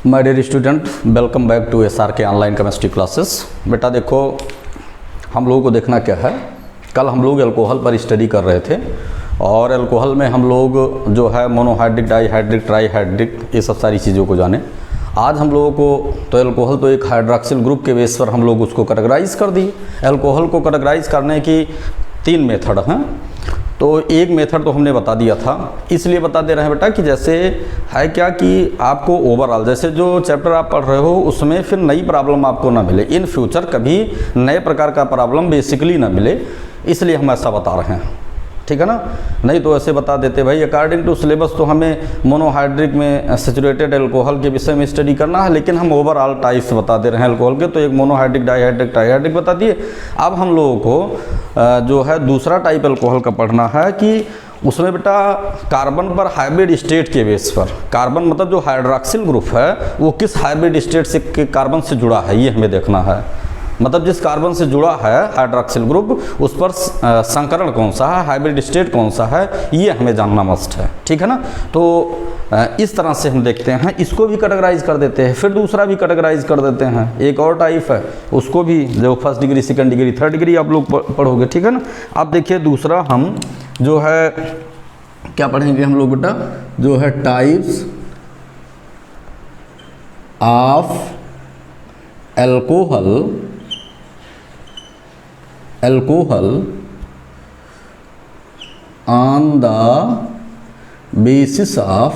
My dear student, welcome back to SRK online chemistry classes. बेटा देखो, हम लोगों को देखना क्या है। कल हम लोग अल्कोहल पर स्टडी कर रहे थे और अल्कोहल में हम लोग जो है मोनोहाइड्रिक, डाईहाइड्रिक, ट्राईहाइड्रिक, ये सब सारी चीज़ों को जाने। आज हम लोगों को तो अल्कोहल तो एक हाइड्रॉक्सिल ग्रुप के बेस पर हम लोग उसको कैटेगराइज कर दिए। अल्कोहल को कैटेगराइज करने की 3 मेथड हैं। तो एक मेथड तो हमने बता दिया था, इसलिए बता दे रहे हैं बेटा कि जैसे है क्या कि आपको ओवरऑल जैसे जो चैप्टर आप पढ़ रहे हो उसमें फिर नई प्रॉब्लम आपको ना मिले, इन फ्यूचर कभी नए प्रकार का प्रॉब्लम बेसिकली ना मिले, इसलिए हम ऐसा बता रहे हैं। ठीक है ना। नहीं तो ऐसे बता देते भाई अकॉर्डिंग टू सिलेबस तो हमें मोनोहाइड्रिक में सैचुरेटेड अल्कोहल के विषय में स्टडी करना है, लेकिन हम ओवरऑल टाइप्स बता दे रहे हैं अल्कोहल के। तो एक मोनोहाइड्रिक, डाईहाइड्रिक, ट्राईहाइड्रिक बता दिए। अब हम लोगों को जो है दूसरा टाइप अल्कोहल का पढ़ना है कि उसमें बेटा कार्बन पर हाइब्रिड स्टेट के बेस पर, कार्बन मतलब जो हाइड्रॉक्सिल ग्रुप है वो किस हाइब्रिड स्टेट से कार्बन से जुड़ा है, ये हमें देखना है। मतलब जिस कार्बन से जुड़ा है हाइड्रॉक्सिल ग्रुप उस पर संकरण कौन सा है, हाइब्रिड स्टेट कौन सा है, ये हमें जानना मस्ट है। ठीक है ना। तो इस तरह से हम देखते हैं, इसको भी कैटेगराइज कर देते हैं, फिर दूसरा भी कैटेगराइज कर देते हैं। एक और टाइप है उसको भी, जो first degree, second degree, third degree आप लोग पढ़ोगे। ठीक है ना। अब देखिए दूसरा हम जो है क्या पढ़ेंगे हम लोग बेटा, जो है types of alcohol on the basis of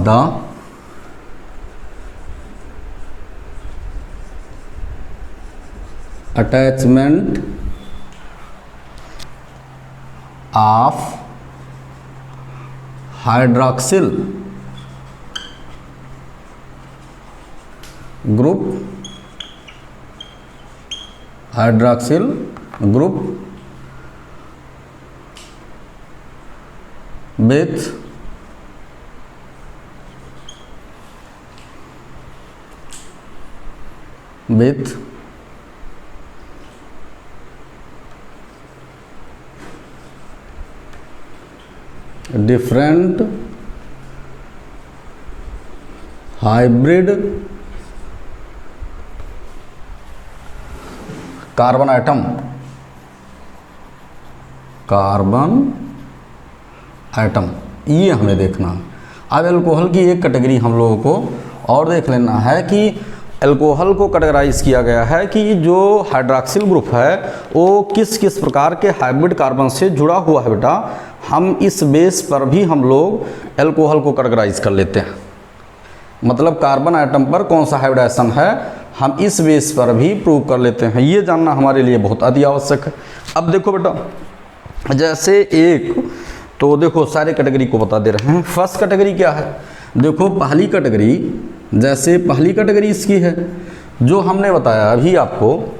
the attachment of hydroxyl group with different hybrid carbon atom, ये हमें देखना। अब अल्कोहल की एक कैटेगरी हम लोगों को और देख लेना है कि अल्कोहल को कैटेगराइज किया गया है कि जो हाइड्रॉक्सिल ग्रुप है वो किस किस प्रकार के हाइब्रिड कार्बन से जुड़ा हुआ है। बेटा हम इस बेस पर भी हम लोग अल्कोहल को कैटेगराइज कर लेते हैं। मतलब कार्बन आइटम पर कौन सा हाइब्रिडाइजेशन है हम इस बेस पर भी प्रूव कर लेते हैं। ये जानना हमारे लिए बहुत अति आवश्यक है। अब देखो बेटा, जैसे एक तो देखो सारे कैटेगरी को बता दे रहे हैं। फर्स्ट कैटेगरी क्या है, देखो पहली कैटेगरी, जैसे पहली कैटेगरी इसकी है जो हमने बताया अभी आपको,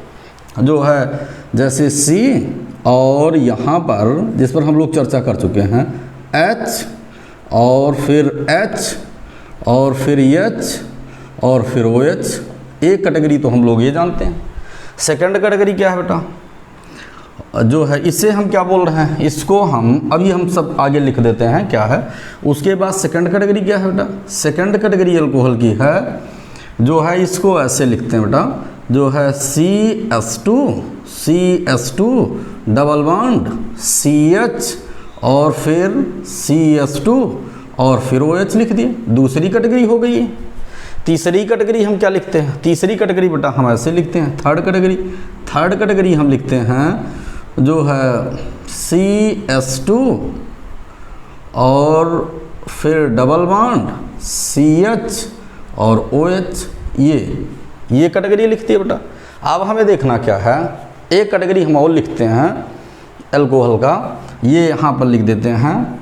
जो है जैसे C और यहाँ पर जिस पर हम लोग चर्चा कर चुके हैं H और फिर H और फिर H और फिर OH, एक कैटेगरी तो हम लोग ये जानते हैं। सेकंड कैटेगरी क्या है बेटा, जो है इससे हम क्या बोल रहे हैं, इसको हम अभी हम सब आगे लिख देते हैं क्या है। उसके बाद सेकंड कैटेगरी क्या है बेटा, सेकंड कैटेगरी अल्कोहल की है जो है इसको ऐसे लिखते हैं बेटा, जो है CH2 डबल बॉन्ड CH और फिर CH2 और फिर OH लिख दिए, दूसरी कैटेगरी हो गई है। तीसरी कैटेगरी हम क्या लिखते हैं, तीसरी कैटेगरी बेटा हम ऐसे लिखते हैं। थर्ड कैटेगरी हम लिखते हैं जो है CH2 और फिर डबल बॉन्ड CH और OH, ये कैटेगरी लिखती है बेटा। अब हमें देखना क्या है, एक कैटेगरी हम और लिखते हैं अल्कोहल का, ये यहाँ पर लिख देते हैं,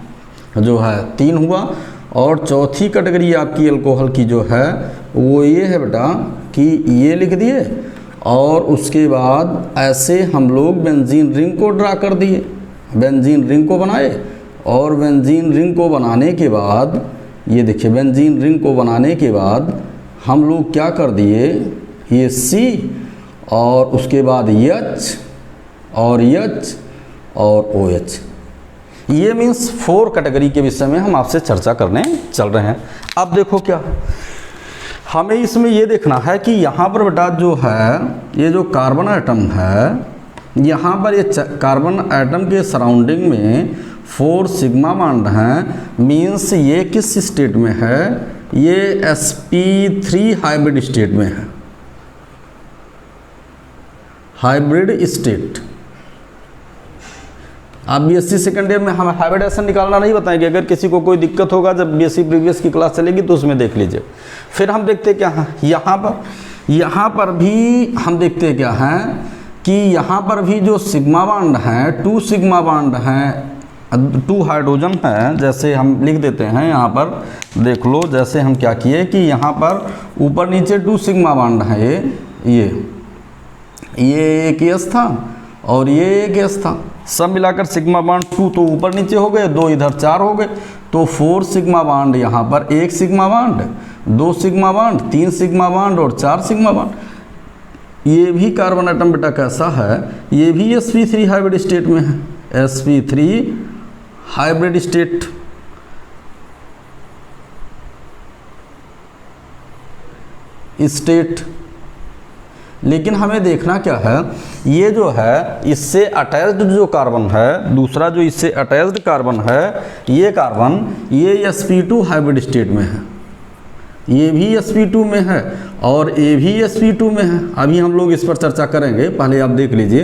जो है 3 हुआ। और चौथी कैटेगरी आपकी अल्कोहल की जो है वो ये है बेटा कि ये लिख दिए और उसके बाद ऐसे हम लोग बेंजीन रिंग को ड्रा कर दिए, बेंजीन रिंग को बनाए। और बेंजीन रिंग को बनाने के बाद ये देखिए, बेंजीन रिंग को बनाने के बाद हम लोग क्या कर दिए, ये C और उसके बाद H और H और OH। ये मीन्स 4 कैटेगरी के विषय में हम आपसे चर्चा करने चल रहे हैं। अब देखो क्या हमें इसमें ये देखना है कि यहाँ पर बेटा जो है ये जो कार्बन एटम है, यहाँ पर ये कार्बन एटम के सराउंडिंग में 4 सिग्मा बॉन्ड हैं। मीन्स ये किस स्टेट में है, ये sp3 हाइब्रिड स्टेट में है, हाइब्रिड स्टेट। आप बीएससी सेकेंड ईयर में हम हाइब्रिडेशन निकालना नहीं बताएंगे, अगर किसी को कोई दिक्कत होगा जब बीएससी प्रीवियस की क्लास चलेगी तो उसमें देख लीजिए। फिर हम देखते क्या हैं यहाँ पर भी हम देखते क्या हैं कि यहाँ पर भी जो सिग्मा बॉन्ड हैं 2 सिग्मा बॉन्ड हैं, 2 हाइड्रोजन हैं। जैसे हम लिख देते हैं यहाँ पर देख लो, जैसे हम क्या किए कि यहाँ पर ऊपर नीचे 2 सिग्मा बॉन्ड हैं, ये एक S था और ये एक S था, सब मिलाकर सिग्मा बॉन्ड 2 तो ऊपर नीचे हो गए, 2 इधर 4 हो गए, तो 4 सिग्मा बॉन्ड यहाँ पर, 1 sigma bond, 2 sigma bond, 3 sigma bond और 4 सिग्मा बॉन्ड। ये भी कार्बन एटम बेटा कैसा है, ये भी sp3 हाइब्रिड स्टेट में है, sp3 हाइब्रिड स्टेट। लेकिन हमें देखना क्या है, ये जो है इससे अटैच्ड जो कार्बन है, दूसरा जो इससे अटैच्ड कार्बन है, ये कार्बन ये sp2 हाइब्रिड स्टेट में है, ये भी sp2 में है और ये भी sp2 में है। अभी हम लोग इस पर चर्चा करेंगे, पहले आप देख लीजिए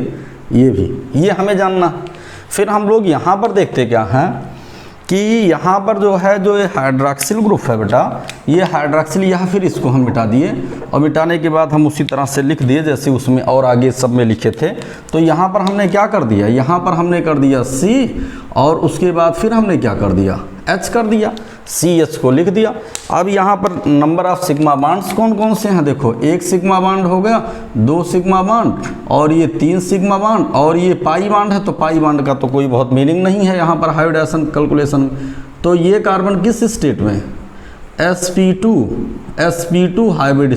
ये भी, ये हमें जानना। फिर हम लोग यहाँ पर देखते क्या हैं कि यहाँ पर जो है जो ये हाइड्रॉक्सिल ग्रुप है बेटा, ये हाइड्रॉक्सिल, यहाँ फिर इसको हम मिटा दिए और मिटाने के बाद हम उसी तरह से लिख दिए जैसे उसमें और आगे सब में लिखे थे। तो यहाँ पर हमने क्या कर दिया, यहाँ पर हमने कर दिया C और उसके बाद फिर हमने क्या कर दिया, H कर दिया, CH को लिख दिया। अब यहाँ पर नंबर ऑफ सिग्मा बॉन्ड्स कौन कौन से हैं, देखो 1 सिग्मा बॉन्ड हो गया, 2 सिग्मा बॉन्ड और ये 3 सिग्मा बॉन्ड और ये पाई बॉन्ड है। तो पाई बॉन्ड का तो कोई बहुत मीनिंग नहीं है यहाँ पर हाइब्रिडेशन कैलकुलेशन। तो ये कार्बन किस स्टेट में है, sp2 हाइब्रिड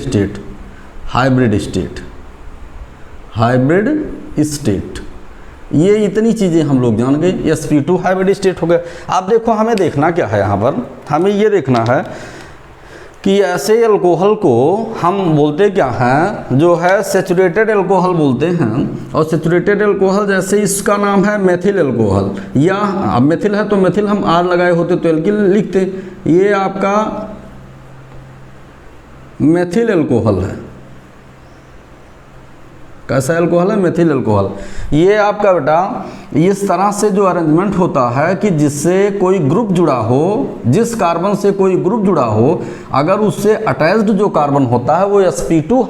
स्टेट। ये इतनी चीज़ें हम लोग जान गए, sp2 हाइब्रिड स्टेट हो गया। अब देखो हमें देखना क्या है, यहाँ पर हमें ये देखना है कि ऐसे अल्कोहल को हम बोलते क्या हैं, जो है सेचुरेटेड अल्कोहल बोलते हैं। और सेचुरेटेड अल्कोहल जैसे इसका नाम है मेथिल अल्कोहल, या अब मेथिल है तो मेथिल हम R लगाए होते तो एल्किल लिखते, ये आपका मेथिल अल्कोहल है। कैसा अल्कोहल है, मेथिल अल्कोहल। ये आपका बेटा इस तरह से जो अरेंजमेंट होता है कि जिससे कोई ग्रुप जुड़ा हो, जिस कार्बन से कोई ग्रुप जुड़ा हो, अगर उससे अटैच्ड जो कार्बन होता है वो sp2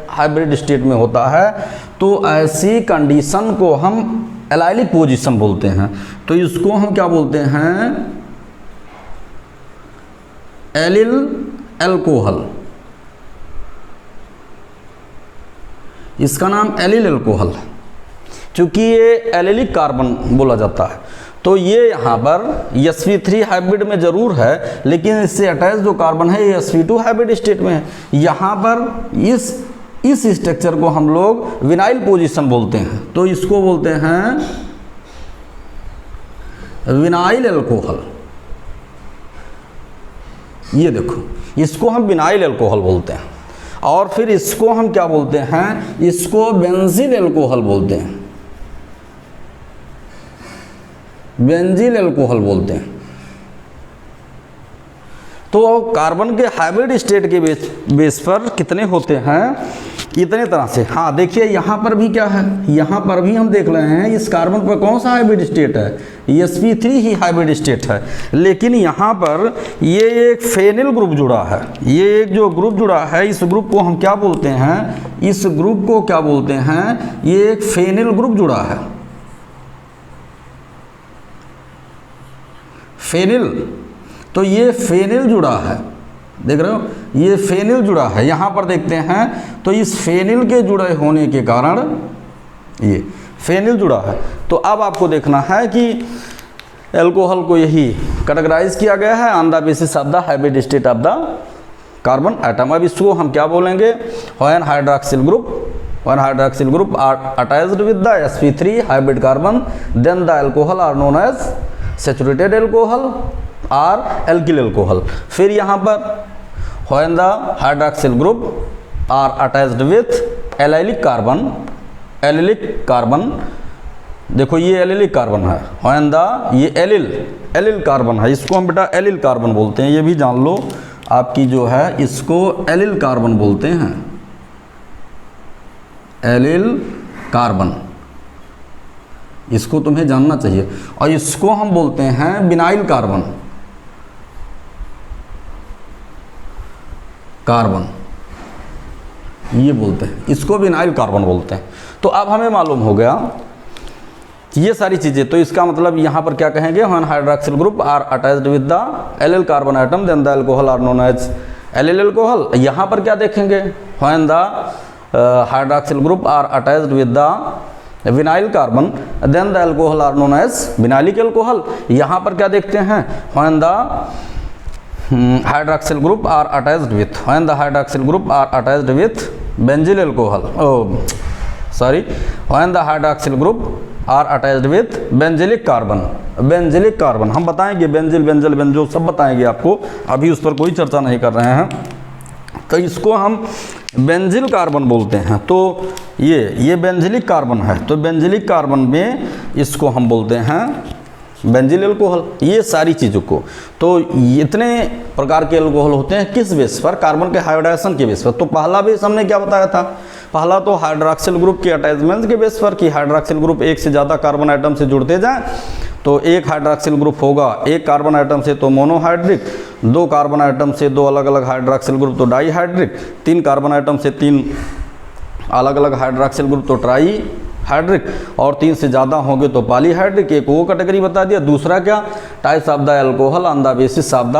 हाइब्रिड स्टेट में होता है, तो ऐसी कंडीशन को हम एलाइलिक पोजीशन बोलते हैं। तो इसको हम क्या बोलते हैं, एलिल अल्कोहल। इसका नाम एलिल अल्कोहल है, क्योंकि ये एलिलिक कार्बन बोला जाता है। तो ये यहाँ पर sp3 हाइब्रिड में ज़रूर है, लेकिन इससे अटैच जो कार्बन है ये sp2 हाइब्रिड स्टेट में है। यहाँ पर इस स्ट्रक्चर को हम लोग विनाइल पोजीशन बोलते हैं, तो इसको बोलते हैं विनाइल अल्कोहल। ये देखो, इसको हम विनाइल अल्कोहल बोलते हैं। और फिर इसको हम क्या बोलते हैं, इसको बेंजील अल्कोहल बोलते हैं, बेंजील अल्कोहल बोलते हैं। तो कार्बन के हाइब्रिड स्टेट के बेस पर कितने होते हैं, इतने तरह से। हाँ देखिए यहाँ पर भी क्या है, यहाँ पर भी हम देख रहे हैं इस कार्बन पर कौन सा हाइब्रिड स्टेट है, sp3 ही हाइब्रिड स्टेट है। लेकिन यहाँ पर ये एक फेनिल ग्रुप जुड़ा है, ये एक जो ग्रुप जुड़ा है, इस ग्रुप को हम क्या बोलते हैं, इस ग्रुप को क्या बोलते हैं, ये एक फेनिल ग्रुप जुड़ा है, फेनिल। तो ये फेनिल जुड़ा है, देख रहे हो, ये फेनिल जुड़ा है। यहाँ पर देखते हैं तो इस फेनिल के जुड़े होने के कारण ये फेनिल जुड़ा है। तो अब आपको देखना है कि अल्कोहल को यही कैटेगराइज किया गया है on the basis of the hybrid state of the carbon atom. अब इसको हम क्या बोलेंगे, when hydroxyl group one hydroxyl group are attached with the sp3 hybrid carbon, then the alcohol are known as saturated alcohol or alkyl alcohol। फिर यहाँ पर when the hydroxyl group are attached with allylic carbon, देखो ये allylic carbon है, when the ये allele carbon है, इसको हम बेटा एलिल कार्बन बोलते हैं, ये भी जान लो आपकी जो है इसको एलिल कार्बन बोलते हैं, एलिल कार्बन, इसको तुम्हें जानना चाहिए। और इसको हम बोलते हैं विनाइल कार्बन, ये बोलते हैं, इसको विनाइल कार्बन बोलते हैं। तो अब हमें मालूम हो गया ये सारी चीज़ें। तो इसका मतलब यहाँ पर क्या कहेंगे, when hydroxyl group are attached with the allyl carbon atom then the alcohol are known as allyl alcohol. यहाँ पर क्या देखेंगे, when the hydroxyl group are attached with the vinyl carbon then the alcohol are known as vinylic alcohol. यहाँ पर क्या देखते हैं, when the hydroxyl group are attached with, when the hydroxyl group are attached with benzyl alcohol, when the hydroxyl group are attached with benzylic carbon. हम बताएंगे benzyl, benzyl, banjo सब बताएंगे आपको, अभी उस पर कोई चर्चा नहीं कर रहे हैं। तो इसको हम बेंजिल कार्बन बोलते हैं। तो ये बेंजिलिक कार्बन है, तो बेंजिलिक कार्बन में इसको हम बोलते हैं बेंजिल अल्कोहल। ये सारी चीज़ों को, तो इतने प्रकार के अल्कोहल होते हैं किस बेस पर, कार्बन के हाइब्रिडाइजेशन के बेस पर। तो पहला बेस हमने क्या बताया था, पहला तो हाइड्रोक्सिल ग्रुप के अटैचमेंट के बेस पर कि हाइड्रोक्सिल ग्रुप एक से ज़्यादा कार्बन आइटम से जुड़ते जाएं। तो एक हाइड्रोक्सिल ग्रुप होगा एक कार्बन आइटम से तो मोनोहाइड्रिक, दो कार्बन आइटम से दो अलग अलग हाइड्रोक्सिल ग्रुप तो डाईहाइड्रिक, तीन कार्बन आइटम से तीन अलग अलग हाइड्रोक्सिल ग्रुप तो ट्राई हाइड्रिक, और तीन से ज़्यादा होंगे तो पॉलीहाइड्रिक। एक वो कैटेगरी बता दिया। दूसरा क्या, types of the alcohol on the basis of the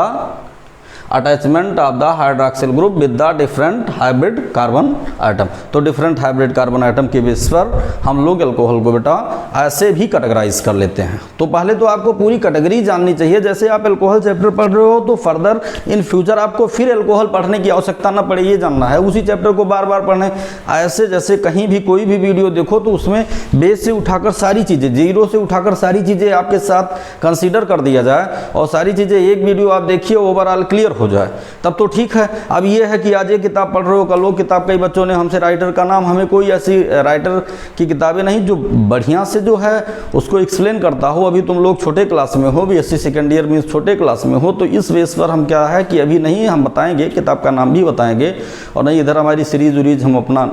attachment of the hydroxyl group with the different hybrid carbon atom. तो डिफरेंट हाइब्रिड कार्बन आइटम के बेस पर हम लोग अल्कोहल को बेटा ऐसे भी कैटेगराइज कर लेते हैं। तो पहले तो आपको पूरी कैटेगरी जाननी चाहिए। जैसे आप अल्कोहल चैप्टर पढ़ रहे हो तो फर्दर इन फ्यूचर आपको फिर अल्कोहल पढ़ने की आवश्यकता ना पड़े, ये जानना है। उसी चैप्टर को बार बार पढ़ने, ऐसे जैसे कहीं भी कोई भी वीडियो देखो तो उसमें बेस से उठाकर सारी चीज़ें, जीरो से उठाकर सारी चीज़ें आपके साथ कंसीडर कर दिया जाए और सारी चीज़ें एक वीडियो आप देखिए ओवरऑल क्लियर हो जाए, तब तो ठीक है। अब ये है कि आज ये किताब पढ़ रहे हो, कल वो किताब, कई बच्चों ने हमसे राइटर का नाम, हमें कोई ऐसी राइटर की किताबें नहीं जो बढ़िया से जो है उसको एक्सप्लेन करता हो। अभी तुम लोग छोटे क्लास में हो, BSc सेकेंड ईयर में छोटे क्लास में हो, तो इस बेस पर हम क्या है कि अभी नहीं हम बताएंगे, किताब का नाम भी बताएंगे, और नहीं इधर हमारी सीरीज उरीज हम अपना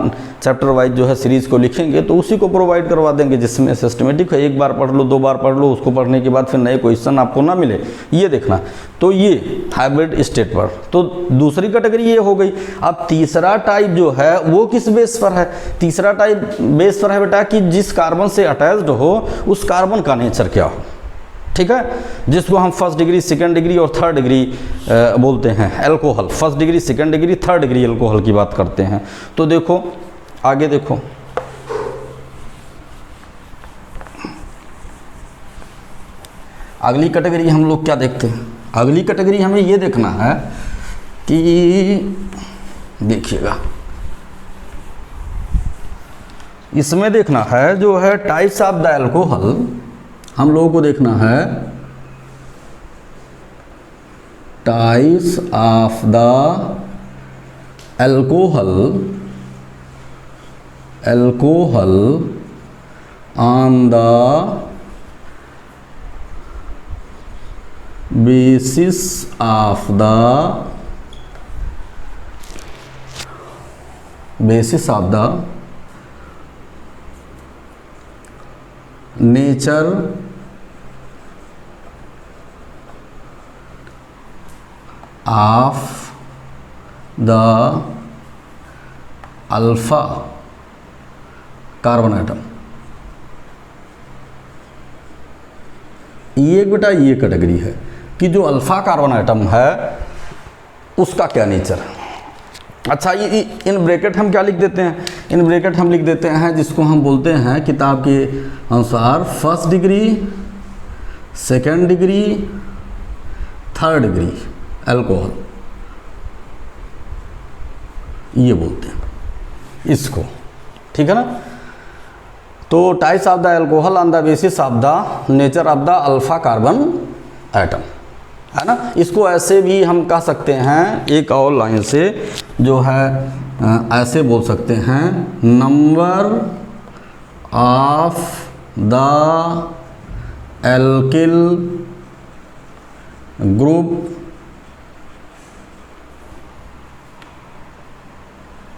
चैप्टर वाइज जो है सीरीज़ को लिखेंगे तो उसी को प्रोवाइड करवा देंगे जिसमें सिस्टमेटिक है, एक बार पढ़ लो, दो बार पढ़ लो, उसको पढ़ने के बाद फिर नए क्वेश्चन आपको ना मिले, ये देखना। तो ये हाइब्रिड स्टेट पर, तो दूसरी कैटेगरी ये हो गई। अब तीसरा टाइप जो है वो किस बेस पर है, तीसरा टाइप बेस पर है बेटा कि जिस कार्बन से अटैच्ड हो उस कार्बन का नेचर क्या हो, ठीक है, जिसको हम फर्स्ट डिग्री, सेकंड डिग्री और थर्ड डिग्री बोलते हैं alcohol. First degree, second degree, third degree alcohol की बात करते हैं। तो देखो आगे देखो, अगली कैटेगरी हम लोग क्या देखते हैं, अगली कैटेगरी हमें ये देखना है कि देखिएगा इसमें देखना है जो है टाइप्स ऑफ द अल्कोहल, हम लोगों को देखना है types of the alcohol, alcohol on the basis of the nature of the alpha carbon atom. ये बेटा ये कैटेगरी है कि जो अल्फा कार्बन आइटम है उसका क्या नेचर है। अच्छा, ये इन ब्रैकेट हम क्या लिख देते हैं, इन ब्रैकेट हम लिख देते हैं जिसको हम बोलते हैं किताब के अनुसार first degree, second degree, third degree alcohol, ये बोलते हैं इसको, ठीक है ना। तो types of the alcohol on the basis of the nature of the alpha carbon atom, है ना। इसको ऐसे भी हम कह सकते हैं, एक और लाइन से जो है ऐसे बोल सकते हैं, number of the alkyl group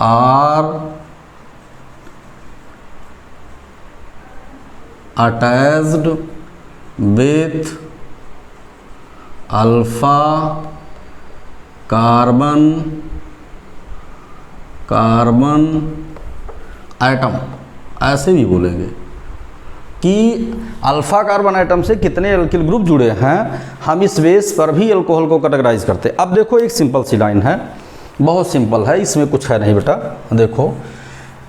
are attached with alpha carbon atom, ऐसे भी बोलेंगे कि अल्फा कार्बन एटम से कितने एल्किल ग्रुप जुड़े हैं, हम इस बेस पर भी अल्कोहल को कैटेगराइज करते हैं। अब देखो एक सिंपल सी लाइन है, बहुत सिंपल है, इसमें कुछ है नहीं बेटा। देखो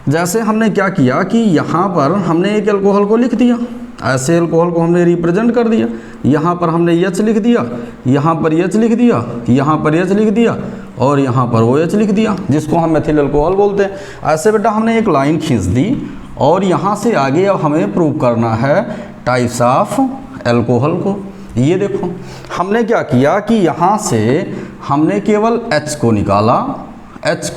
जैसे हमने क्या किया कि यहाँ पर हमने एक अल्कोहल को लिख दिया, ऐसे अल्कोहल को हमने रिप्रेजेंट कर दिया, यहाँ पर हमने एच लिख दिया, यहाँ पर एच लिख दिया, यहाँ पर एच लिख दिया और यहाँ पर OH लिख दिया, जिसको हम मेथिल अल्कोहल बोलते हैं। ऐसे बेटा हमने एक लाइन खींच दी और यहाँ से आगे अब हमें प्रूव करना है टाइप्स ऑफ एल्कोहल को। ये देखो हमने क्या किया कि यहाँ से हमने केवल H को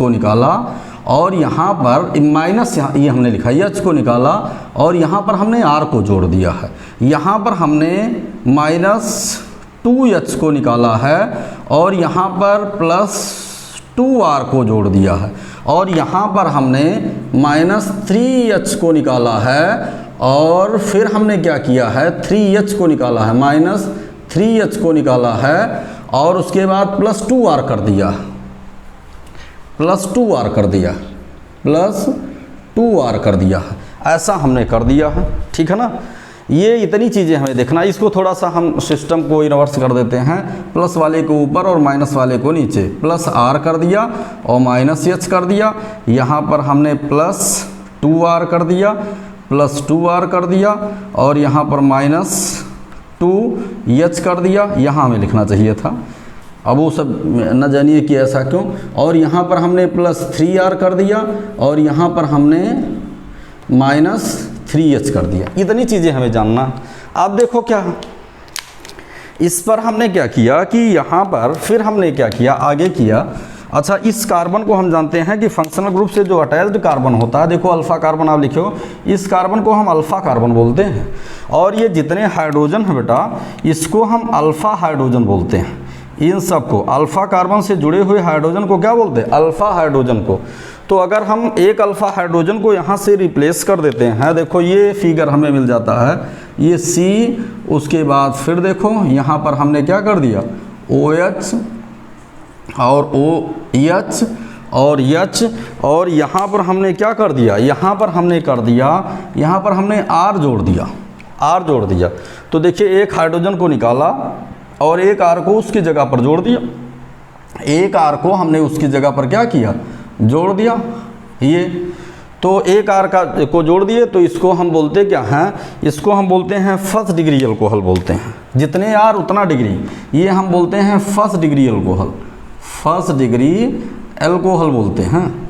निकाला और यहाँ पर माइनस, ये हमने लिखा H को निकाला और यहाँ पर हमने R को जोड़ दिया है। यहाँ पर हमने -2H को निकाला है और यहाँ पर +2R को जोड़ दिया है और यहाँ पर हमने -3H को निकाला है और फिर हमने क्या किया है, 3H को निकाला है, -3H को निकाला है और उसके बाद +2R कर दिया, +2R कर दिया है, ऐसा हमने कर दिया है। ठीक है ना। ये इतनी चीज़ें हमें देखना, इसको थोड़ा सा हम सिस्टम को इन्वर्स कर देते हैं, प्लस वाले को ऊपर और माइनस वाले को नीचे, +R कर दिया और -H कर दिया, यहाँ पर हमने +2R कर दिया, +2R कर दिया और यहाँ पर -2H कर दिया, यहाँ हमें लिखना चाहिए था, अब वो सब न जानिए कि ऐसा क्यों। और यहाँ पर हमने +3R कर दिया और यहाँ पर हमने -3H कर दिया। इतनी चीज़ें हमें जानना। अब देखो क्या इस पर हमने क्या किया कि यहाँ पर फिर हमने क्या किया, आगे किया। अच्छा, इस कार्बन को हम जानते हैं कि फंक्शनल ग्रुप से जो अटैच्ड कार्बन होता है, देखो अल्फ़ा कार्बन आप लिखो, इस कार्बन को हम अल्फ़ा कार्बन बोलते हैं और ये जितने हाइड्रोजन है बेटा इसको हम अल्फ़ा हाइड्रोजन बोलते हैं। इन सबको अल्फ़ा कार्बन से जुड़े हुए हाइड्रोजन को क्या बोलते हैं, अल्फ़ा हाइड्रोजन को। तो अगर हम एक अल्फ़ा हाइड्रोजन को यहाँ से रिप्लेस कर देते हैं, देखो ये फिगर हमें मिल जाता है, ये C, उसके बाद फिर देखो यहाँ पर हमने क्या कर दिया, OH और OH और H और यहाँ पर हमने क्या कर दिया, यहाँ पर हमने कर दिया, यहाँ पर हमने R जोड़ दिया। तो देखिए एक हाइड्रोजन को निकाला और एक R को उसकी जगह पर जोड़ दिया, एक R को हमने उसकी जगह पर क्या किया, जोड़ दिया। ये तो एक R को जोड़ दिए, तो इसको हम बोलते क्या हैं, इसको हम बोलते हैं फर्स्ट डिग्री अल्कोहल बोलते हैं। जितने R उतना डिग्री, ये हम बोलते हैं first degree alcohol, first degree alcohol बोलते हैं,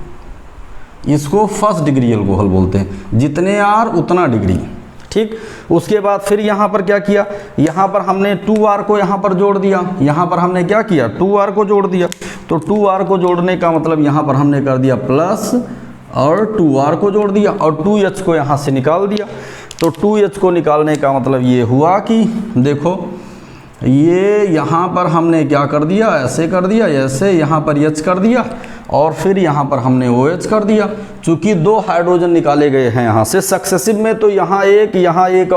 इसको फर्स्ट डिग्री अल्कोहल बोलते हैं। जितने R उतना डिग्री। ठीक, उसके बाद फिर यहाँ पर क्या किया, यहाँ पर हमने 2R को यहाँ पर जोड़ दिया, यहाँ पर हमने क्या किया, 2R को जोड़ दिया। तो 2R को जोड़ने का मतलब यहाँ पर हमने कर दिया प्लस और 2R को जोड़ दिया और 2H को यहाँ से निकाल दिया। तो 2H को निकालने का मतलब ये हुआ कि देखो ये यहाँ पर हमने क्या कर दिया, ऐसे कर दिया, ऐसे यहाँ पर H कर दिया और फिर यहाँ पर हमने OH कर दिया। चूँकि 2 हाइड्रोजन निकाले गए हैं यहाँ से सक्सेसिव में, तो यहाँ एक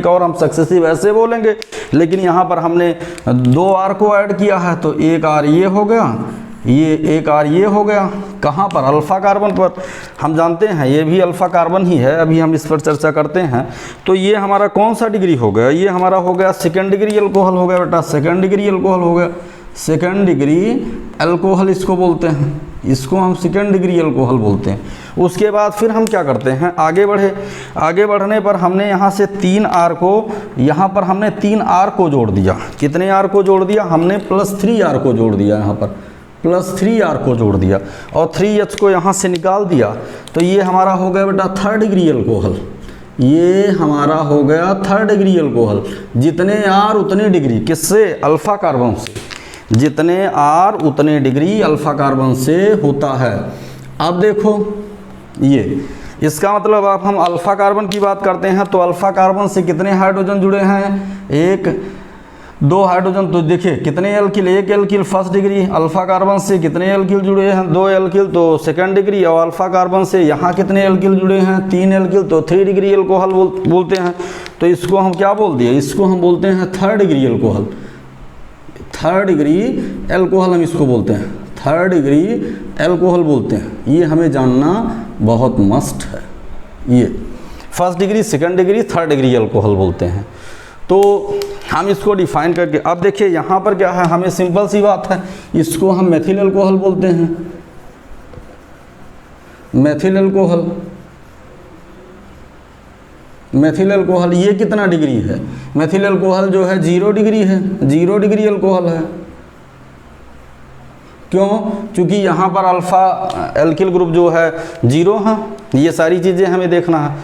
और हम सक्सेसिव ऐसे बोलेंगे, लेकिन यहाँ पर हमने 2R को ऐड किया है तो एक R ये हो गया, ये एक R ये हो गया। कहाँ पर, अल्फ़ा कार्बन पर। हम जानते हैं ये भी अल्फ़ा कार्बन ही है, अभी हम इस पर चर्चा करते हैं। तो ये हमारा कौन सा डिग्री हो गया, ये हमारा हो गया सेकेंड डिग्री अल्कोहल हो गया बेटा, सेकेंड डिग्री अल्कोहल हो गया, सेकेंड डिग्री अल्कोहल इसको बोलते हैं, इसको हम सेकेंड डिग्री अल्कोहल बोलते हैं। उसके बाद फिर हम क्या करते हैं, आगे बढ़ने पर हमने यहाँ से 3R को, यहाँ पर हमने 3R को जोड़ दिया। कितने R को जोड़ दिया, हमने +3R को जोड़ दिया, यहाँ पर प्लस 3R को जोड़ दिया और 3H को यहाँ से निकाल दिया, तो ये हमारा हो गया बेटा थर्ड डिग्री एल्कोहल। ये हमारा हो गया थर्ड डिग्री एल्कोहल। जितने R उतने डिग्री, किससे? अल्फ़ा कार्बन से। जितने R उतने डिग्री अल्फ़ा कार्बन से होता है। अब देखो ये, इसका मतलब अब हम अल्फ़ा कार्बन की बात करते हैं तो अल्फ़ा कार्बन से कितने हाइड्रोजन जुड़े हैं? 1 2 हाइड्रोजन। तो देखिए कितने alkyl, 1 alkyl first degree. Alpha carbon से कितने एल्किल जुड़े हैं? 2 एल्किल, तो सेकंड डिग्री। और अल्फ़ा कार्बन से यहाँ कितने एल्किल जुड़े हैं? 3 एल्किल, तो 3 डिग्री एल्कोहल बोलते हैं। तो इसको हम क्या बोल दिए? इसको हम बोलते हैं third degree alcohol. Third degree alcohol हम इसको बोलते हैं, थर्ड डिग्री एल्कोहल बोलते हैं। ये हमें जानना बहुत मस्ट है। ये first degree, second degree, third degree alcohol बोलते हैं। तो हम इसको डिफाइन करके, अब देखिए यहाँ पर क्या है, हमें सिंपल सी बात है, इसको हम मेथिल एल्कोहल बोलते हैं। मेथिल एल्कोहल, मेथिल एल्कोहल ये कितना डिग्री है? मेथिल एल्कोहल जो है 0 डिग्री है, 0 डिग्री एल्कोहल है। क्यों? क्योंकि यहाँ पर अल्फ़ा एल्किल ग्रुप जो है 0 है। ये सारी चीज़ें हमें देखना है।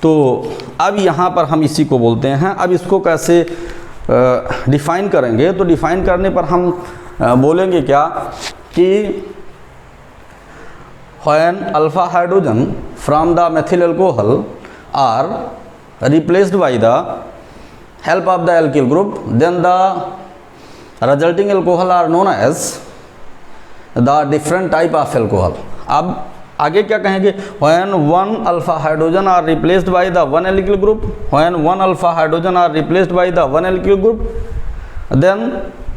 तो अब यहाँ पर हम इसी को बोलते हैं। अब इसको कैसे डिफ़ाइन करेंगे? तो डिफ़ाइन करने पर हम बोलेंगे क्या कि when alpha hydrogen from the methyl alcohol are replaced by the help of the alkyl group, then the resulting alcohol are known as the different type of alcohol. अब आगे क्या कहेंगे? when one alpha hydrogen are replaced by the one alkyl group, when one alpha hydrogen are replaced by the one alkyl group, then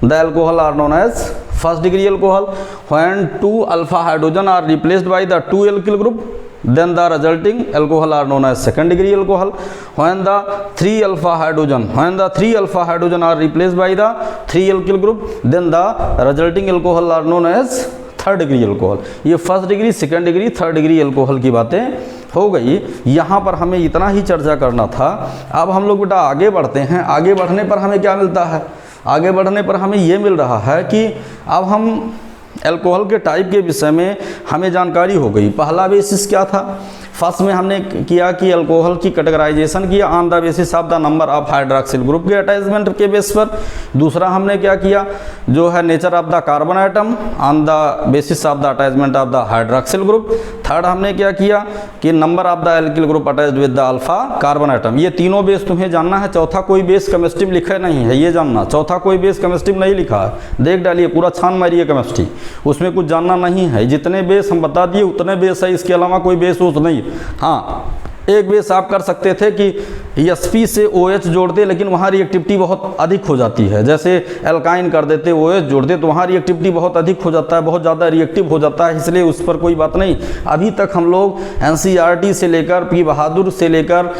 the alcohol are known as first degree alcohol. When two alpha hydrogen are replaced by the two alkyl group, then the resulting alcohol are known as second degree alcohol. When the 3 alpha hydrogen are replaced by the 3 alkyl group, then the resulting alcohol are known as third degree alcohol. ये first degree, second degree, third degree alcohol की बातें हो गई। यहाँ पर हमें इतना ही चर्चा करना था। अब हम लोग बेटा आगे बढ़ते हैं। आगे बढ़ने पर हमें क्या मिलता है? आगे बढ़ने पर हमें ये मिल रहा है कि अब हम एल्कोहल के टाइप के विषय में हमें जानकारी हो गई। पहला बेसिस क्या था? फर्स्ट में हमने किया कि अल्कोहल की कैटेगराइजेशन किया on the basis of the number of hydroxyl group के अटैचमेंट के बेस पर। दूसरा हमने क्या किया, जो है nature of the carbon atom on the basis of the attachment of the hydroxyl group. Third हमने क्या किया कि number of the alkyl group attached with the alpha carbon atom. ये तीनों बेस तुम्हें जानना है। चौथा कोई बेस केमिस्ट्री लिखा नहीं है, ये जानना। चौथा कोई बेस केमिस्ट्री नहीं लिखा है, देख डालिए, पूरा छान मारिए केमिस्ट्री, उसमें कुछ जानना नहीं है। जितने बेस हम बता दिए उतने बेस है, इसके अलावा कोई बेस उस नहीं। हाँ, एक बेस आप कर सकते थे कि Sp से OH जोड़ दे, लेकिन वहाँ रिएक्टिविटी बहुत अधिक हो जाती है। जैसे एल्काइन कर देते, OH जोड़ दे, तो वहाँ रिएक्टिविटी बहुत अधिक हो जाता है, बहुत ज़्यादा रिएक्टिव हो जाता है, इसलिए उस पर कोई बात नहीं। अभी तक हम लोग NCERT से लेकर P बहादुर से लेकर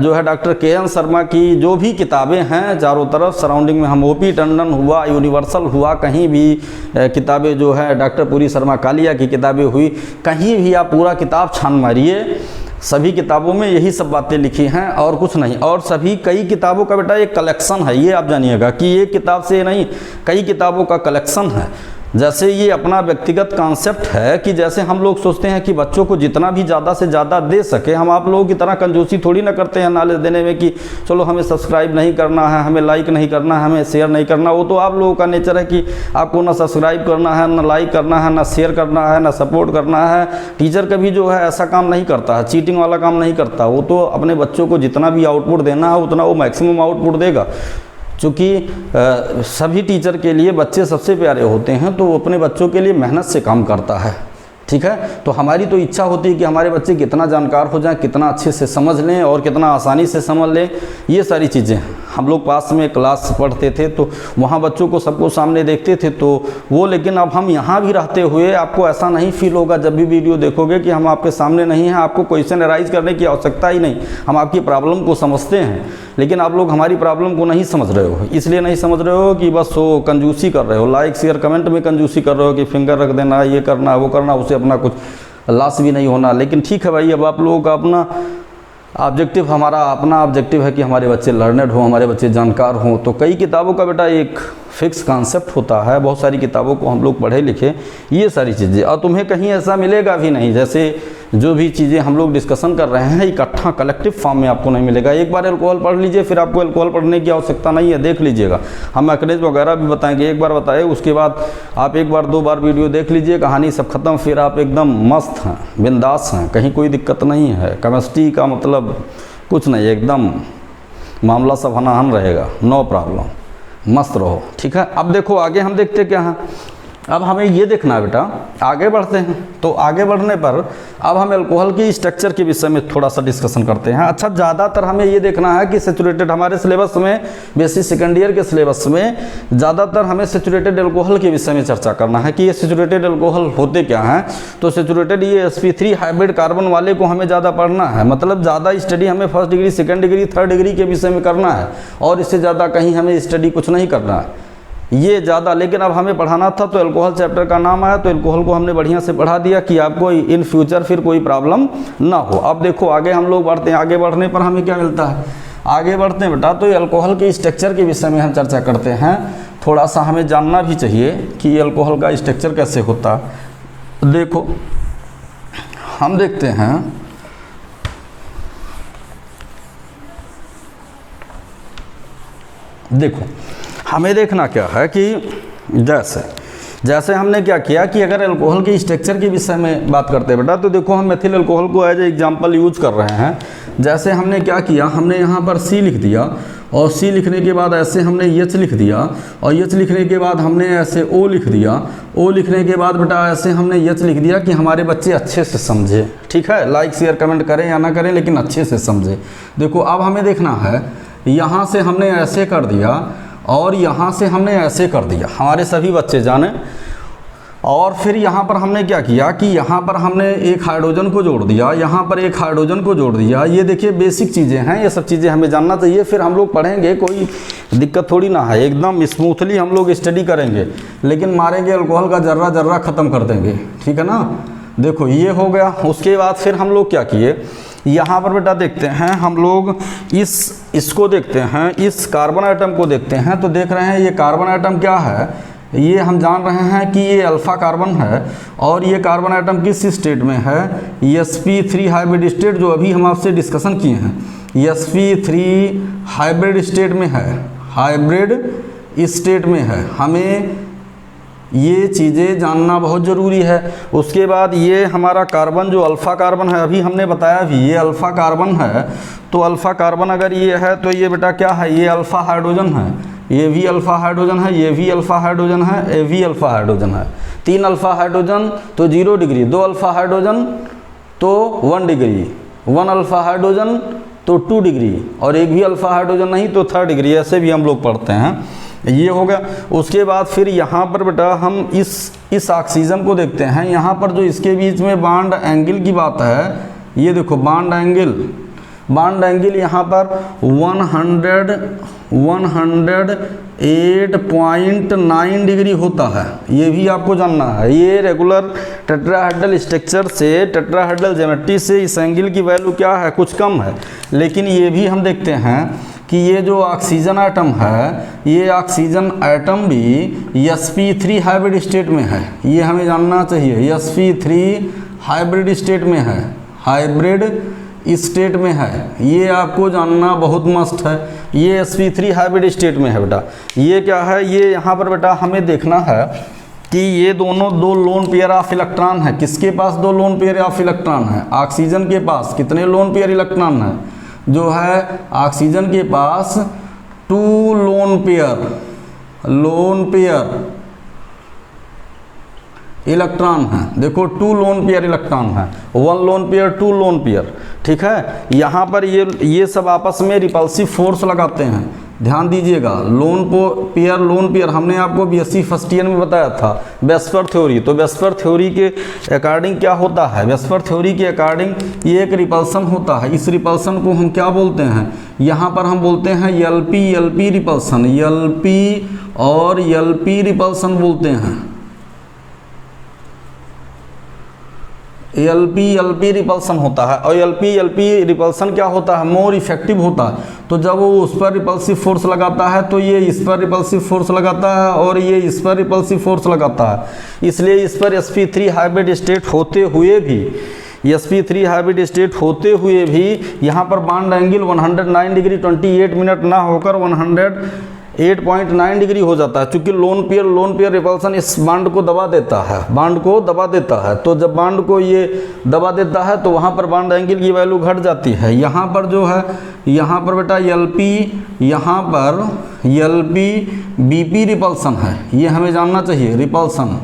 जो है डॉक्टर KN शर्मा की जो भी किताबें हैं चारों तरफ सराउंडिंग में, हम OP टंडन हुआ, यूनिवर्सल हुआ, कहीं भी किताबें जो है डॉक्टर पुरी शर्मा कालिया की किताबें हुई, कहीं भी आप पूरा किताब छान मारिए, सभी किताबों में यही सब बातें लिखी हैं और कुछ नहीं। और सभी कई किताबों का बेटा एक कलेक्शन है, ये आप जानिएगा कि एक किताब से नहीं, कई किताबों का कलेक्शन है। जैसे ये अपना व्यक्तिगत कॉन्सेप्ट है कि जैसे हम लोग सोचते हैं कि बच्चों को जितना भी ज़्यादा से ज़्यादा दे सके, हम आप लोगों की तरह कंजूसी थोड़ी ना करते हैं नॉलेज देने में कि चलो हमें सब्सक्राइब नहीं करना है, हमें लाइक नहीं करना है, हमें शेयर नहीं करना। वो तो आप लोगों का नेचर है कि आपको ना सब्सक्राइब करना है, ना लाइक करना है, ना शेयर करना है, ना सपोर्ट करना है। टीचर कभी जो है ऐसा काम नहीं करता है, चीटिंग वाला काम नहीं करता। वो तो अपने बच्चों को जितना भी आउटपुट देना है उतना वो मैक्सिमम आउटपुट देगा। चूँकि सभी टीचर के लिए बच्चे सबसे प्यारे होते हैं, तो वो अपने बच्चों के लिए मेहनत से काम करता है। ठीक है, तो हमारी तो इच्छा होती है कि हमारे बच्चे कितना जानकार हो जाएं, कितना अच्छे से समझ लें और कितना आसानी से समझ लें। ये सारी चीज़ें हम लोग पास में क्लास पढ़ते थे तो वहाँ बच्चों को सबको सामने देखते थे तो वो, लेकिन अब हम यहाँ भी रहते हुए आपको ऐसा नहीं फील होगा जब भी वीडियो देखोगे कि हम आपके सामने नहीं हैं। आपको क्वेश्चन अराइज करने की आवश्यकता ही नहीं, हम आपकी प्रॉब्लम को समझते हैं, लेकिन आप लोग हमारी प्रॉब्लम को नहीं समझ रहे हो। इसलिए नहीं समझ रहे हो कि बस वो कंजूसी कर रहे हो, लाइक शेयर कमेंट में कंजूसी कर रहे हो कि फिंगर रख देना, ये करना वो करना, उसे अपना कुछ लॉस भी नहीं होना। लेकिन ठीक है भाई, अब आप लोगों का अपना ऑब्जेक्टिव हमारा अपना ऑब्जेक्टिव है कि हमारे बच्चे लर्नड हों, हमारे बच्चे जानकार हों। तो कई किताबों का बेटा एक फिक्स कॉन्सेप्ट होता है, बहुत सारी किताबों को हम लोग पढ़े लिखे, ये सारी चीज़ें। और तुम्हें कहीं ऐसा मिलेगा भी नहीं, जैसे जो भी चीज़ें हम लोग डिस्कशन कर रहे हैं इकट्ठा कलेक्टिव फॉर्म में आपको नहीं मिलेगा। एक बार अल्कोहल पढ़ लीजिए, फिर आपको अल्कोहल पढ़ने की आवश्यकता नहीं है, देख लीजिएगा। हम मैकेनिज वगैरह भी बताएंगे, एक बार बताए उसके बाद आप एक बार 2 बार वीडियो देख लीजिए, कहानी सब खत्म, फिर आप एकदम मस्त हैं, बिंदास हैं, कहीं कोई दिक्कत नहीं है। केमिस्ट्री का मतलब कुछ नहीं, एकदम मामला सब हनाहन रहेगा, नो प्रॉब्लम, मस्त रहो, ठीक है। अब देखो आगे हम देखते क्या हैं। अब हमें ये देखना है बेटा, आगे बढ़ते हैं। तो आगे बढ़ने पर अब हम अल्कोहल की स्ट्रक्चर के विषय में थोड़ा सा डिस्कशन करते हैं। अच्छा, ज़्यादातर हमें ये देखना है कि सेचुरेटेड, हमारे सिलेबस में बेसिक सेकेंड ईयर के सिलेबस में ज़्यादातर हमें सेचुरेटेड अल्कोहल के विषय में चर्चा करना है कि ये सेचुरेटेड अल्कोहल होते क्या हैं। तो सेचुरेटेड ये sp3 हाइब्रिड कार्बन वाले को हमें ज़्यादा पढ़ना है, मतलब ज़्यादा स्टडी हमें first degree, second degree, third degree के विषय में करना है, और इससे ज़्यादा कहीं हमें स्टडी कुछ नहीं करना है, ये ज़्यादा। लेकिन अब हमें पढ़ाना था तो अल्कोहल चैप्टर का नाम आया तो अल्कोहल को हमने बढ़िया से पढ़ा दिया कि आपको इन फ्यूचर फिर कोई प्रॉब्लम ना हो। अब देखो आगे हम लोग बढ़ते हैं, आगे बढ़ने पर हमें क्या मिलता है, आगे बढ़ते हैं बेटा तो अल्कोहल के स्ट्रक्चर के विषय में हम चर्चा करते हैं। थोड़ा सा हमें जानना भी चाहिए कि अल्कोहल का स्ट्रक्चर कैसे होता है। देखो हम देखते हैं, देखो हमें देखना क्या है कि जैसे हमने क्या किया कि अगर अल्कोहल के स्ट्रक्चर के विषय में बात करते हैं बेटा, तो देखो हम मेथिल अल्कोहल को एज ए एग्जांपल यूज कर रहे हैं। जैसे हमने क्या किया, हमने यहाँ पर C लिख दिया, और C लिखने के बाद ऐसे हमने H लिख दिया, और H लिखने के बाद हमने ऐसे O लिख दिया, O लिखने के बाद बेटा ऐसे हमने H लिख दिया कि हमारे बच्चे अच्छे से समझे, ठीक है। लाइक शेयर कमेंट करें या ना करें, लेकिन अच्छे से समझे। देखो अब हमें देखना है, यहाँ से हमने ऐसे कर दिया और यहाँ से हमने ऐसे कर दिया, हमारे सभी बच्चे जाने। और फिर यहाँ पर हमने क्या किया कि यहाँ पर हमने एक हाइड्रोजन को जोड़ दिया, यहाँ पर एक हाइड्रोजन को जोड़ दिया। ये देखिए बेसिक चीज़ें हैं, ये सब चीज़ें हमें जानना चाहिए, फिर हम लोग पढ़ेंगे, कोई दिक्कत थोड़ी ना है, एकदम स्मूथली हम लोग स्टडी करेंगे, लेकिन मारेंगे अल्कोहल का जर्रा जर्रा ख़त्म कर देंगे, ठीक है ना। देखो ये हो गया। उसके बाद फिर हम लोग क्या किए, यहाँ पर बेटा देखते हैं हम लोग इसको देखते हैं, इस कार्बन आइटम को देखते हैं। तो देख रहे हैं ये कार्बन आइटम क्या है, ये हम जान रहे हैं कि ये अल्फ़ा कार्बन है, और ये कार्बन आइटम किस स्टेट में है, sp3 हाइब्रिड स्टेट, जो अभी हम आपसे डिस्कशन किए हैं, sp3 हाइब्रिड स्टेट में है, हाइब्रिड स्टेट में है। हमें ये चीज़ें जानना बहुत ज़रूरी है। उसके बाद ये हमारा कार्बन जो अल्फ़ा कार्बन है, अभी हमने बताया भी ये अल्फ़ा कार्बन है। तो अल्फ़ा कार्बन अगर ये है तो ये बेटा क्या है, ये अल्फ़ा हाइड्रोजन है, ये भी अल्फ़ा हाइड्रोजन है, ये भी अल्फ़ा हाइड्रोजन है, ये भी अल्फ़ा हाइड्रोजन है। 3 अल्फ़ा हाइड्रोजन तो 0 डिग्री, 2 अल्फ़ा हाइड्रोजन तो 1 डिग्री, 1 अल्फ़ा हाइड्रोजन तो 2 डिग्री, और एक भी अल्फ़ा हाइड्रोजन नहीं तो 3 डिग्री, ऐसे भी हम लोग पढ़ते हैं। ये हो गया। उसके बाद फिर यहाँ पर बेटा हम इस ऑक्सीजन को देखते हैं। यहाँ पर जो इसके बीच में बॉन्ड एंगल की बात है, ये देखो बॉन्ड एंगल यहाँ पर 108.9 डिग्री होता है, ये भी आपको जानना है। ये रेगुलर टेट्राहेड्रल स्ट्रक्चर से, टेट्राहेड्रल ज्योमेट्री से इस एंगल की वैल्यू क्या है, कुछ कम है। लेकिन ये भी हम देखते हैं कि ये जो ऑक्सीजन आइटम है, ये ऑक्सीजन आइटम भी sp3 हाइब्रिड स्टेट में है, ये हमें जानना चाहिए। sp3 हाइब्रिड स्टेट में है, हाइब्रिड स्टेट में है, ये आपको जानना बहुत मस्त है। ये sp3 हाइब्रिड स्टेट में है बेटा। ये क्या है, ये यहाँ पर बेटा हमें देखना है कि ये दोनों 2 लोन पेयर ऑफ इलेक्ट्रॉन है। किसके पास 2 लोन पेयर ऑफ इलेक्ट्रॉन है, ऑक्सीजन के पास कितने लोन पेयर इलेक्ट्रॉन है, जो है ऑक्सीजन के पास 2 लोन पेयर इलेक्ट्रॉन है। देखो 2 लोन पेयर इलेक्ट्रॉन है, 1 लोन पेयर, 2 लोन पेयर, ठीक है। यहाँ पर ये सब आपस में रिपल्सिव फोर्स लगाते हैं, ध्यान दीजिएगा। लोन पेयर हमने आपको बीएससी फर्स्ट ईयर में बताया था, वेस्पर थ्योरी। तो वेस्पर थ्योरी के अकॉर्डिंग क्या होता है, वेस्पर थ्योरी के अकॉर्डिंग ये एक रिपल्सन होता है। इस रिपल्सन को हम क्या बोलते हैं, यहाँ पर हम बोलते हैं एलपी रिपल्सन, एलपी और एलपी रिपल्सन बोलते हैं। एलपी रिपल्सन होता है। और एलपी रिपल्सन क्या होता है, मोर इफेक्टिव होता है। तो जब वो उस पर रिपल्सिव फोर्स लगाता है तो ये इस पर रिपल्सिव फोर्स लगाता है और ये इस पर रिपल्सिव फोर्स लगाता है। इसलिए इस पर sp3 हाइब्रिड स्टेट होते हुए भी यहाँ पर बॉन्ड एंगल 109 डिग्री 28 मिनट ना होकर 108.9 डिग्री हो जाता है, क्योंकि लोन पेयर रिपल्सन इस बॉन्ड को दबा देता है। तो जब बॉन्ड को ये दबा देता है तो वहाँ पर बॉन्ड एंगल की वैल्यू घट जाती है। यहाँ पर जो है, यहाँ पर बेटा यहाँ पर बीपी रिपल्सन है, ये हमें जानना चाहिए। रिपल्सन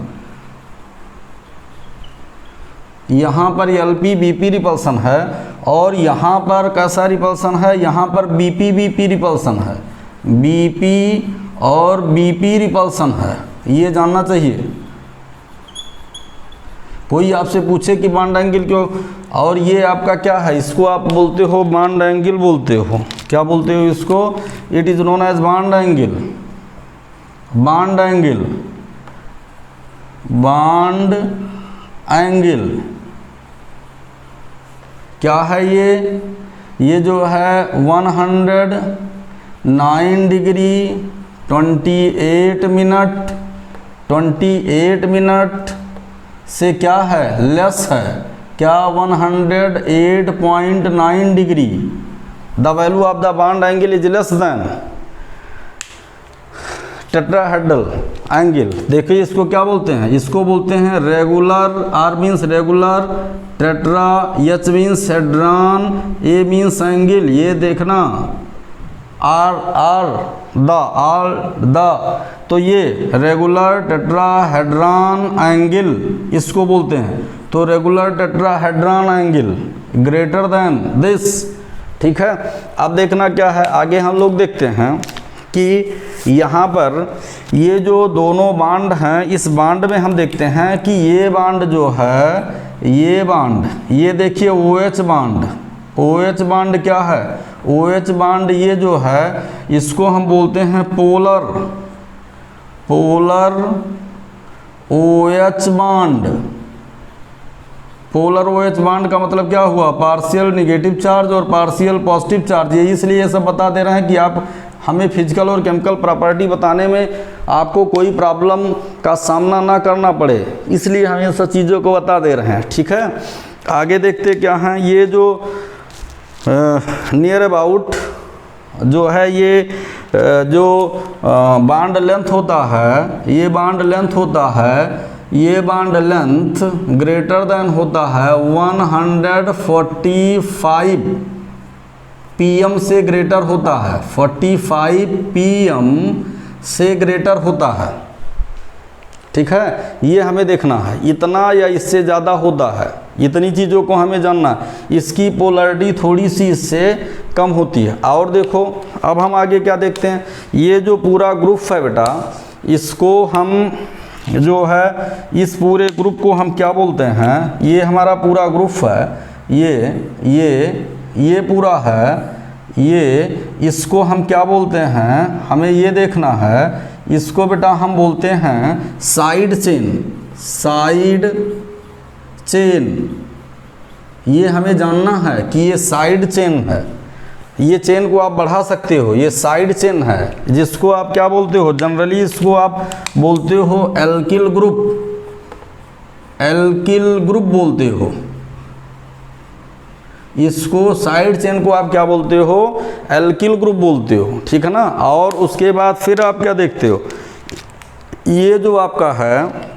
यहाँ पर बीपी रिपल्सन है और यहाँ पर कैसा रिपल्सन है, यहाँ पर बीपी रिपल्सन है, बीपी और बीपी रिपल्सन है, ये जानना चाहिए। कोई आपसे पूछे कि बॉन्ड एंगल क्यों, और ये आपका क्या है, इसको आप बोलते हो बॉन्ड एंगल बोलते हो। क्या बोलते हो इसको? It is known as bond angle. क्या है ये जो है 109 डिग्री 28 मिनट से क्या है, लेस है। क्या 108.9 degree. The value of the bond angle is less than tetrahedral angle. देखिए इसको क्या बोलते हैं, इसको बोलते हैं regular, R means regular, tetra, H means hedron, A means angle. ये देखना आर द, तो ये रेगुलर टेट्राहेड्रॉन एंगल इसको बोलते हैं। तो regular tetrahedron angle greater than this, ठीक है। अब देखना क्या है, आगे हम लोग देखते हैं कि यहाँ पर ये जो दोनों बॉन्ड हैं, इस बॉन्ड में हम देखते हैं कि ये बॉन्ड जो है, ये देखिए OH बॉन्ड क्या है, OH बॉन्ड ये जो है इसको हम बोलते हैं polar OH bond. Polar OH bond का मतलब क्या हुआ, पार्शियल निगेटिव चार्ज और पार्शियल पॉजिटिव चार्ज। ये इसलिए सब बता दे रहे हैं कि आप हमें फिजिकल और केमिकल प्रॉपर्टी बताने में आपको कोई प्रॉब्लम का सामना ना करना पड़े, इसलिए हम इन सब चीज़ों को बता दे रहे हैं, ठीक है। आगे देखते क्या हैं, ये जो नियर अबाउट जो है, ये जो बॉन्ड लेंथ होता है, ये बॉन्ड लेंथ ग्रेटर देन होता है 145 PM से ग्रेटर होता है, 45 PM से ग्रेटर होता है, ठीक है। ये हमें देखना है, इतना या इससे ज़्यादा होता है, इतनी चीज़ों को हमें जानना है। इसकी पोलैरिटी थोड़ी सी इससे कम होती है। और देखो अब हम आगे क्या देखते हैं, ये जो पूरा ग्रुप है बेटा, इसको हम जो है, इस पूरे ग्रुप को हम क्या बोलते हैं, ये हमारा पूरा ग्रुप है, ये पूरा है, इसको हम क्या बोलते हैं, हमें ये देखना है। इसको बेटा हम बोलते हैं साइड चेन। ये हमें जानना है कि ये साइड चेन है। ये चेन को आप बढ़ा सकते हो, ये साइड चेन है, जिसको आप क्या बोलते हो, जनरली इसको आप बोलते हो एल्किल ग्रुप बोलते हो। इसको साइड चेन को आप क्या बोलते हो, एल्किल ग्रुप बोलते हो, ठीक है ना। और उसके बाद फिर आप क्या देखते हो, ये जो आपका है,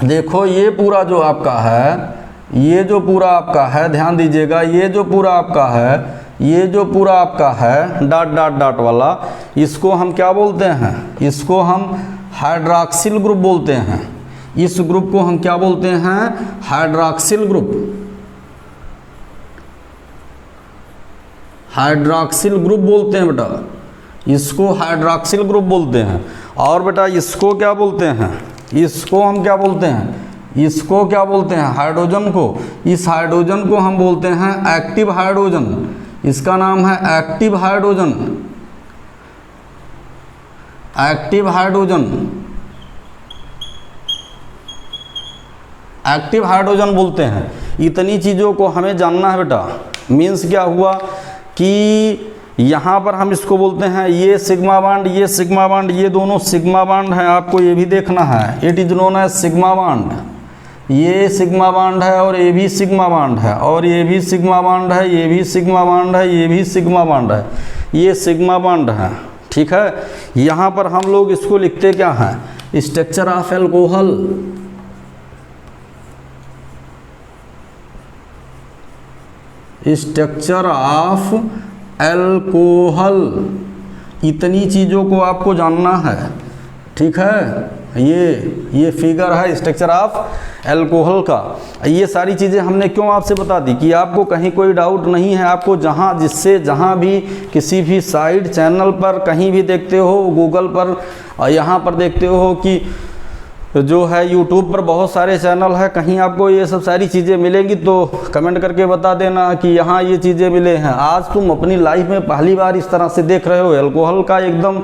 देखो ये पूरा जो आपका है, ध्यान दीजिएगा, ये जो पूरा आपका है डॉट वाला, इसको हम क्या बोलते हैं, इसको हम हाइड्रॉक्सिल ग्रुप बोलते हैं। इस ग्रुप को हम क्या बोलते हैं, हाइड्रॉक्सिल ग्रुप बोलते हैं बेटा, इसको हाइड्रॉक्सिल ग्रुप बोलते हैं। और बेटा इसको क्या बोलते हैं, इसको हम क्या बोलते हैं, हाइड्रोजन को, इस हाइड्रोजन को हम बोलते हैं एक्टिव हाइड्रोजन। इसका नाम है एक्टिव हाइड्रोजन बोलते हैं। इतनी चीज़ों को हमें जानना है बेटा। मीन्स क्या हुआ कि यहाँ पर हम इसको बोलते हैं ये सिग्मा बॉन्ड, ये सिग्मा बॉन्ड, ये दोनों सिग्मा बॉन्ड हैं, आपको ये भी देखना है। It is known as sigma bond. ये सिग्मा बॉन्ड है और ये भी सिग्मा बॉन्ड है, और ये भी सिग्मा बॉन्ड है, ये भी सिग्मा बॉन्ड है, ये भी सिग्मा बॉन्ड है, ये सिग्मा बॉन्ड है। ठीक है, यहाँ पर हम लोग इसको लिखते क्या हैं, structure of alcohol. Structure of alcohol, इतनी चीज़ों को आपको जानना है। ठीक है, ये फिगर है स्ट्रक्चर ऑफ एल्कोहल का। ये सारी चीज़ें हमने क्यों आपसे बता दी कि आपको कहीं कोई डाउट नहीं है। आपको जहाँ भी किसी भी साइड चैनल पर कहीं भी देखते हो, गूगल पर, यहाँ पर देखते हो कि जो है यूट्यूब पर बहुत सारे चैनल है, कहीं आपको ये सब सारी चीज़ें मिलेंगी तो कमेंट करके बता देना कि यहाँ ये चीज़ें मिले हैं। आज तुम अपनी लाइफ में पहली बार इस तरह से देख रहे हो। एल्कोहल का एकदम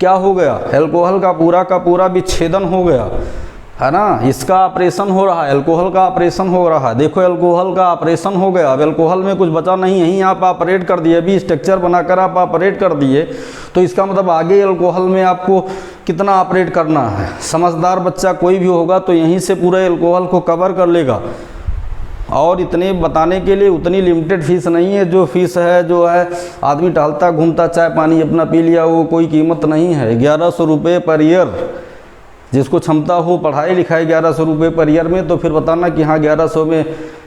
क्या हो गया, एल्कोहल का पूरा विच्छेदन हो गया है ना। इसका ऑपरेशन हो रहा है, एल्कोहल का ऑपरेशन हो रहा है। देखो एल्कोहल का ऑपरेशन हो गया, अब एल्कोहल में कुछ बचा नहीं, यहीं आप ऑपरेट कर दिए, अभी स्ट्रक्चर बनाकर आप ऑपरेट कर दिए, तो इसका मतलब आगे एल्कोहल में आपको कितना ऑपरेट करना है। समझदार बच्चा कोई भी होगा तो यहीं से पूरे एल्कोहल को कवर कर लेगा। और इतने बताने के लिए उतनी लिमिटेड फीस नहीं है। जो फीस है, जो है आदमी टहलता घूमता चाय पानी अपना पी लिया, वो कोई कीमत नहीं है। 1100 रुपये पर ईयर, जिसको क्षमता हो पढ़ाई लिखाई 1100 रुपये पर ईयर में, तो फिर बताना कि हाँ 1100 में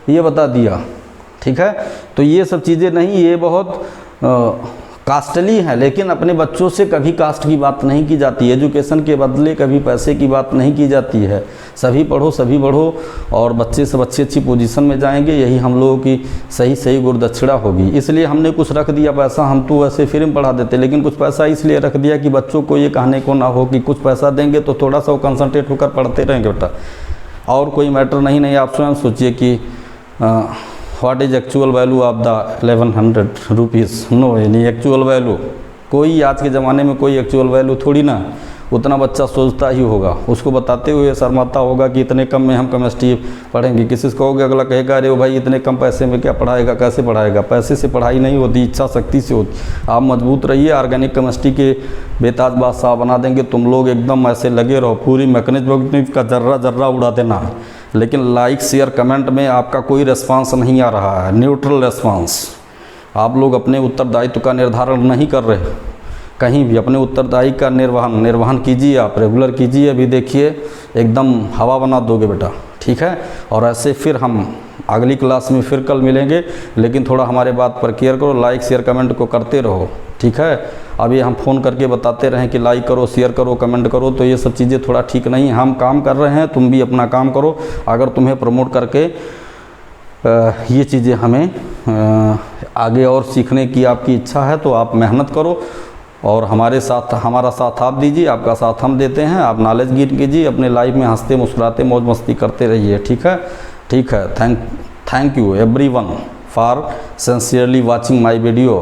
ये बता दिया। ठीक है, तो ये सब चीज़ें नहीं, ये बहुत कास्टली है, लेकिन अपने बच्चों से कभी कास्ट की बात नहीं की जाती है। एजुकेशन के बदले कभी पैसे की बात नहीं की जाती है। सभी पढ़ो, सभी बढ़ो, और बच्चे सब अच्छी पोजीशन में जाएंगे। यही हम लोगों की सही गुरुदक्षिणा होगी। इसलिए हमने कुछ रख दिया पैसा। हम तो वैसे फ्री में पढ़ा देते, लेकिन कुछ पैसा इसलिए रख दिया कि बच्चों को ये कहने को ना हो कि कुछ पैसा देंगे तो थोड़ा सा वो कंसंट्रेट होकर पढ़ते रहेंगे बेटा, और कोई मैटर नहीं। आप स्वयं सोचिए कि what is actual value of the 1100 rupees. No any actual value, कोई आज के ज़माने में कोई एक्चुअल वैल्यू थोड़ी ना। उतना बच्चा सोचता ही होगा, उसको बताते हुए शर्माता होगा कि इतने कम में हम केमिस्ट्री पढ़ेंगे। किसी से कहोगे, अगला कहेगा अरे भाई इतने कम पैसे में क्या पढ़ाएगा, कैसे पढ़ाएगा। पैसे से पढ़ाई नहीं होती, इच्छा शक्ति से होती। आप मजबूत रहिए, ऑर्गेनिक केमिस्ट्री के बेताज बादशाह बना देंगे। तुम लोग एकदम ऐसे लगे रहो, पूरी मैकेनिज्म का जर्रा उड़ा देना। लेकिन लाइक शेयर कमेंट में आपका कोई रेस्पॉन्स नहीं आ रहा है, न्यूट्रल रेस्पॉन्स। आप लोग अपने उत्तरदायित्व का निर्धारण नहीं कर रहे कहीं भी। अपने उत्तरदायित्व का निर्वहन कीजिए, आप रेगुलर कीजिए। अभी देखिए एकदम हवा बना दोगे बेटा। ठीक है, और ऐसे फिर हम अगली क्लास में फिर कल मिलेंगे, लेकिन थोड़ा हमारे बात पर केयर करो, लाइक शेयर कमेंट को करते रहो। ठीक है, अभी हम फ़ोन करके बताते रहें कि लाइक करो, शेयर करो, कमेंट करो, तो ये सब चीज़ें थोड़ा ठीक नहीं है। हम काम कर रहे हैं, तुम भी अपना काम करो। अगर तुम्हें प्रमोट करके ये चीज़ें हमें आगे और सीखने की आपकी इच्छा है तो आप मेहनत करो, और हमारा साथ आप दीजिए, आपका साथ हम देते हैं। आप नॉलेज गेन कीजिए, अपने लाइफ में हंसते मुस्कुराते मौज मस्ती करते रहिए। ठीक है, thank you everyone for sincerely watching my video.